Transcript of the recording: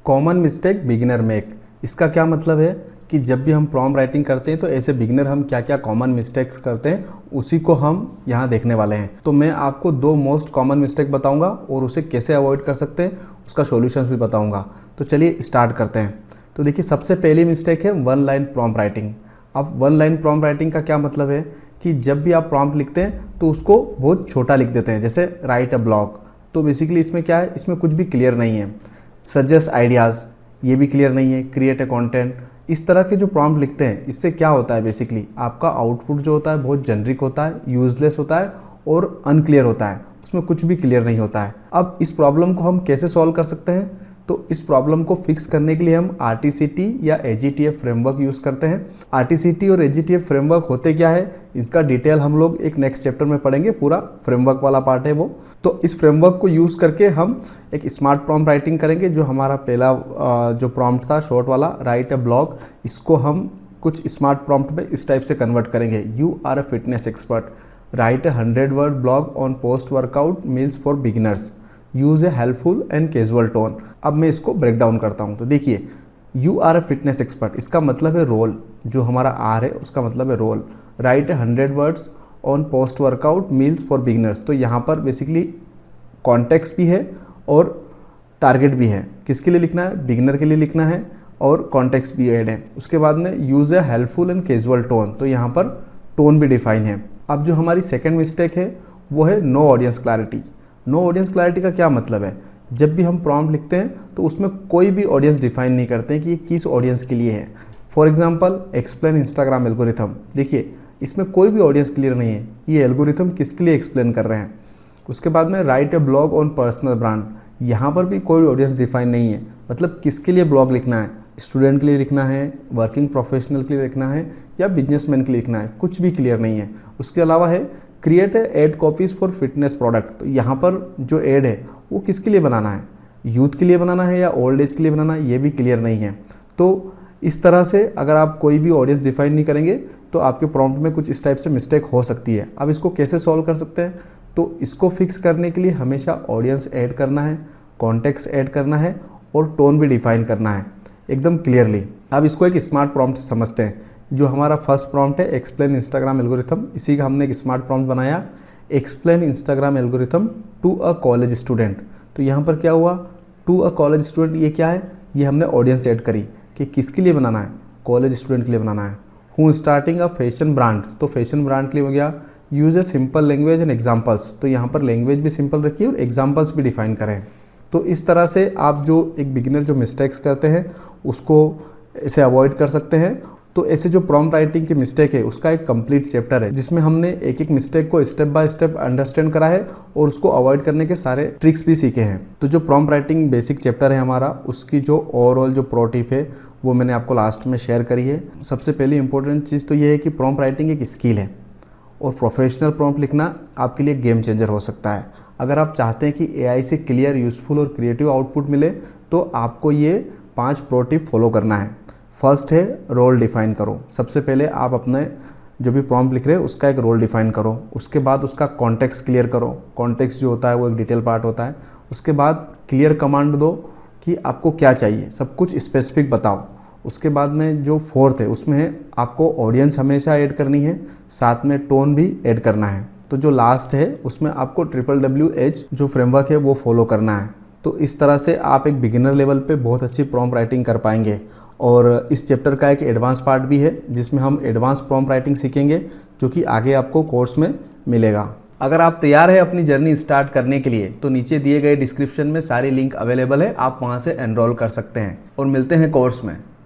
Common mistake beginner make. इसका क्या मतलब है कि जब भी हम प्रॉम्प्ट राइटिंग करते हैं तो ऐसे बिगिनर हम क्या क्या कॉमन मिस्टेक्स करते हैं उसी को हम यहाँ देखने वाले हैं। तो मैं आपको 2 मोस्ट कॉमन मिस्टेक बताऊंगा और उसे कैसे अवॉइड कर सकते हैं उसका सॉल्यूशंस भी बताऊंगा। तो चलिए स्टार्ट करते हैं। तो देखिए, सबसे पहली मिस्टेक है 1 लाइन प्रॉम्प्ट राइटिंग। अब 1 लाइन प्रॉम्प्ट राइटिंग का क्या मतलब है कि जब भी आप प्रॉम्प्ट लिखते हैं तो उसको बहुत छोटा लिख देते हैं, जैसे राइट अ ब्लॉग। तो बेसिकली इसमें क्या है, इसमें कुछ भी क्लियर नहीं है। सजेस्ट आइडियाज़, ये भी क्लियर नहीं है। क्रिएट ए कंटेंट, इस तरह के जो प्रॉम्प्ट लिखते हैं इससे क्या होता है, बेसिकली आपका आउटपुट जो होता है बहुत जेनरिक होता है, यूजलेस होता है और अनक्लियर होता है, उसमें कुछ भी क्लियर नहीं होता है। अब इस प्रॉब्लम को हम कैसे सॉल्व कर सकते हैं? तो इस प्रॉब्लम को फिक्स करने के लिए हम RTCT या AGTF फ्रेमवर्क यूज़ करते हैं। RTCT और AGTF फ्रेमवर्क होते क्या है, इसका डिटेल हम लोग एक नेक्स्ट चैप्टर में पढ़ेंगे, पूरा फ्रेमवर्क वाला पार्ट है वो। तो इस फ्रेमवर्क को यूज़ करके हम एक स्मार्ट प्रॉम्प्ट राइटिंग करेंगे। जो हमारा पहला जो प्रॉम्प्ट था शॉर्ट वाला, राइट अ ब्लॉग, इसको हम कुछ स्मार्ट प्रॉम्प्ट में इस टाइप से कन्वर्ट करेंगे। You are a fitness expert, write a 100 word blog on post workout meals for beginners, use a helpful and casual tone. अब मैं इसको ब्रेक डाउन करता हूँ। तो देखिए, you are a fitness expert, इसका मतलब है रोल, जो हमारा आर है उसका मतलब है role. Write 100 words on post workout meals for beginners, तो यहाँ पर बेसिकली कॉन्टेक्स्ट भी है और टारगेट भी है। किसके लिए लिखना है? बिगिनर के लिए लिखना है और कॉन्टेक्स्ट भी ऐड है। उसके बाद में use a helpful and casual tone, तो यहाँ पर टोन भी डिफाइन है। अब जो हमारी सेकेंड मिस्टेक है वो है no audience clarity. No audience clarity का क्या मतलब है? जब भी हम प्रॉम्प्ट लिखते हैं तो उसमें कोई भी ऑडियंस डिफाइन नहीं करते हैं कि ये किस ऑडियंस के लिए है। For example, explain Instagram algorithm, देखिए इसमें कोई भी ऑडियंस क्लियर नहीं है कि ये एल्गोरिथम किसके लिए एक्सप्लेन कर रहे हैं। उसके बाद में right A blog on personal brand, यहाँ पर भी कोई ऑडियंस डिफाइन नहीं है, मतलब किसके लिए ब्लॉग लिखना है, स्टूडेंट के लिए लिखना है, वर्किंग प्रोफेशनल के लिए लिखना है या बिजनेसमैन के लिए लिखना है, कुछ भी क्लियर नहीं है। उसके अलावा है create add copies for fitness product, तो यहाँ पर जो एड है वो किसके लिए बनाना है, यूथ के लिए बनाना है या ओल्ड एज के लिए बनाना है, ये भी क्लियर नहीं है। तो इस तरह से अगर आप कोई भी ऑडियंस डिफाइन नहीं करेंगे तो आपके प्रॉम्प्ट में कुछ इस टाइप से मिस्टेक हो सकती है। अब इसको कैसे सॉल्व कर सकते हैं? तो इसको फिक्स करने के लिए हमेशा ऑडियंस ऐड करना है, कॉन्टेक्स्ट ऐड करना है और टोन भी डिफाइन करना है एकदम क्लियरली। अब इसको एक स्मार्ट प्रॉम्प्ट से समझते हैं। जो हमारा फर्स्ट प्रॉम्प्ट है एक्सप्लेन इंस्टाग्राम एल्गोरिथम, इसी का हमने एक स्मार्ट प्रॉम्प्ट बनाया, explain Instagram algorithm to a college student. तो यहाँ पर क्या हुआ, टू अ कॉलेज स्टूडेंट, ये क्या है, ये हमने ऑडियंस ऐड करी कि किसके लिए बनाना है, कॉलेज स्टूडेंट के लिए बनाना है। हूँ स्टार्टिंग अ फैशन ब्रांड, तो फैशन ब्रांड के लिए हो गया। Use a simple language and examples, तो यहाँ पर लैंग्वेज भी सिंपल रखिए और एग्जाम्पल्स भी डिफाइन करें। तो इस तरह से आप जो एक बिगिनर जो मिस्टेक्स करते हैं उसको ऐसे अवॉइड कर सकते हैं। तो ऐसे जो प्रॉम्प्ट राइटिंग की मिस्टेक है उसका एक कंप्लीट चैप्टर है जिसमें हमने एक एक मिस्टेक को स्टेप बाय स्टेप अंडरस्टैंड करा है और उसको अवॉइड करने के सारे ट्रिक्स भी सीखे हैं। तो जो प्रॉम्प्ट राइटिंग बेसिक चैप्टर है हमारा, उसकी जो ओवरऑल जो प्रो टिप है वो मैंने आपको लास्ट में शेयर करी है। सबसे पहली इंपॉर्टेंट चीज़ तो ये है कि प्रॉम्प्ट राइटिंग एक स्किल है और प्रोफेशनल प्रॉम्प्ट लिखना आपके लिए गेम चेंजर हो सकता है। अगर आप चाहते हैं कि AI से क्लियर, यूजफुल और क्रिएटिव आउटपुट मिले तो आपको ये 5 प्रो टिप फॉलो करना है। फर्स्ट है रोल डिफाइन करो। सबसे पहले आप अपने जो भी प्रॉम्प्ट लिख रहे हैं उसका एक रोल डिफाइन करो। उसके बाद उसका कॉन्टेक्स्ट क्लियर करो। कॉन्टेक्स्ट जो होता है वो एक डिटेल पार्ट होता है। उसके बाद क्लियर कमांड दो कि आपको क्या चाहिए, सब कुछ स्पेसिफिक बताओ। उसके बाद में जो फोर्थ है उसमें है आपको ऑडियंस हमेशा ऐड करनी है, साथ में टोन भी ऐड करना है। तो जो लास्ट है उसमें आपको WWH जो फ्रेमवर्क है वो फॉलो करना है। तो इस तरह से आप एक बिगिनर लेवल पे बहुत अच्छी प्रॉम्प्ट राइटिंग कर पाएंगे। और इस चैप्टर का एक एडवांस पार्ट भी है जिसमें हम एडवांस प्रॉम्प्ट राइटिंग सीखेंगे जो कि आगे आपको कोर्स में मिलेगा। अगर आप तैयार हैं अपनी जर्नी स्टार्ट करने के लिए तो नीचे दिए गए डिस्क्रिप्शन में सारी लिंक अवेलेबल है, आप वहां से एनरोल कर सकते हैं और मिलते हैं कोर्स में।